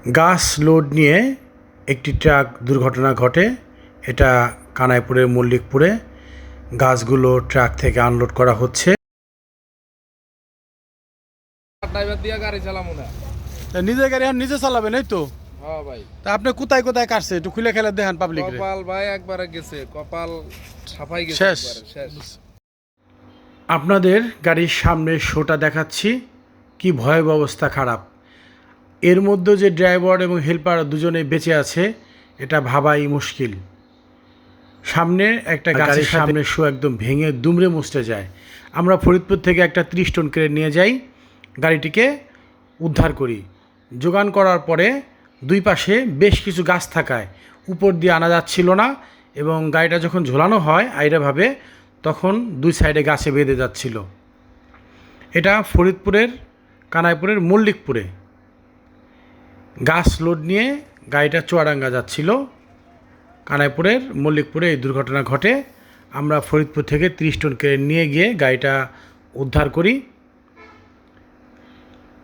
গাছ লোড নিয়ে একটি ট্রাক দুর্ঘটনা ঘটে। এটা কানাইপুরের মল্লিকপুরে। গাছগুলো ট্রাক থেকে আনলোড করা হচ্ছে। ড্রাইভার দিয়ে গাড়ি চালামু না। নিজের গাড়ি এখন নিজে চালাবেন, এই তো? হ্যাঁ ভাই। তা আপনি কোথায় কোথায় কাটছে একটু খুলে খেলে দেখেন পাবলিক। কপাল ভাই একবারে গেছে, কপাল ছাপাই গেছে, শেষ। একবারে শেষ। আপনাদের গাড়ির সামনের শোটা দেখাচ্ছি, কি ভয়াবহ অবস্থা, খারাপ। এর মধ্যে যে ড্রাইভার এবং হেল্পার দুজনে বেঁচে আছে এটা ভাবাই মুশকিল। সামনে একটা গাড়ির সামনের শো একদম ভেঙে দুমড়ে মুচড়ে যায়। আমরা ফরিদপুর থেকে একটা 30 টন ক্রেন নিয়ে যাই, গাড়িটিকে উদ্ধার করি। যোগান করার পরে দুই পাশে বেশ কিছু গাছ থাকায় উপর দিয়ে আনা যাচ্ছিল না, এবং গাড়িটা যখন ঝোলানো হয় আইরাভাবে তখন দুই সাইডে গাছে বেঁধে যাচ্ছিল। এটা ফরিদপুরের কানাইপুরের মল্লিকপুরে গাছ লোড নিয়ে গাড়িটা চুয়াডাঙ্গা যাচ্ছিল। কানাইপুরের মল্লিকপুরে এই দুর্ঘটনা ঘটে। আমরা ফরিদপুর থেকে 30 টন ক্রেন নিয়ে গিয়ে গাড়িটা উদ্ধার করি।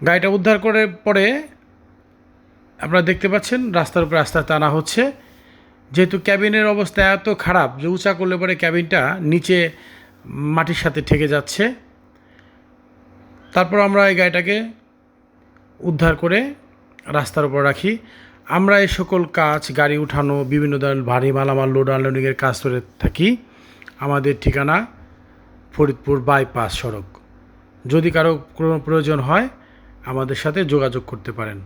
গাড়িটা উদ্ধার করার পরে আপনারা দেখতে পাচ্ছেন রাস্তার উপরে আস্তে আস্তে আনা হচ্ছে। যেহেতু ক্যাবিনের অবস্থা এত খারাপ যে উঁচা করলে পরে ক্যাবিনটা নিচে মাটির সাথে ঠেকে যাচ্ছে। তারপর আমরা এই গাড়িটাকে উদ্ধার করে রাস্তার উপর রাখি। আমরা এই সকল কাজ, গাড়ি উঠানো, বিভিন্ন ধরনের ভারী মালামাল লোড আনলোডিংয়ের কাজ করে থাকি। আমাদের ঠিকানা ফরিদপুর বাইপাস সড়ক। যদি কারো কোনো প্রয়োজন হয় আমাদের সাথে যোগাযোগ করতে পারেন।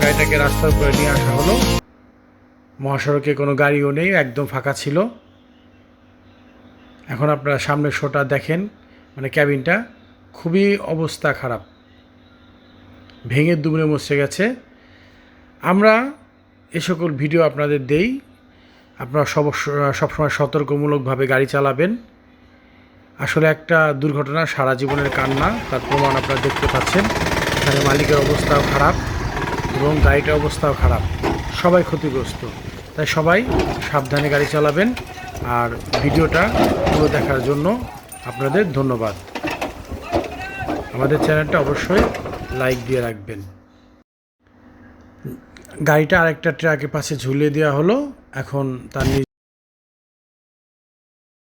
গাড়িটাকে রাস্তার উপরে নিয়ে আসা হলো। মহাসড়কে কোনো গাড়িও নেই, একদম ফাঁকা ছিল। এখন আপনারা সামনের শোটা দেখেন, মানে ক্যাবিনটা খুবই অবস্থা খারাপ, ভেঙে দুমড়ে মুচড়ে গেছে। আমরা এ সকল ভিডিও আপনাদের দেই, আপনারা সবসময় সতর্কমূলকভাবে গাড়ি চালাবেন। আসলে একটা দুর্ঘটনা সারা জীবনের কান্না, তার প্রমাণ আপনারা দেখতে পাচ্ছেন। এখানে মালিকের অবস্থাও খারাপ এবং গাড়িটার অবস্থাও খারাপ, সবাই ক্ষতিগ্রস্ত। তাই সবাই সাবধানে গাড়ি চালাবেন। আর ভিডিওটা পুরো দেখার জন্য আপনাদের ধন্যবাদ। আমাদের চ্যানেলটা অবশ্যই লাইক দিয়ে রাখবেন। গাড়িটা আরেকটা ট্রাকের পাশে ঝুলিয়ে দেওয়া হলো। এখন তার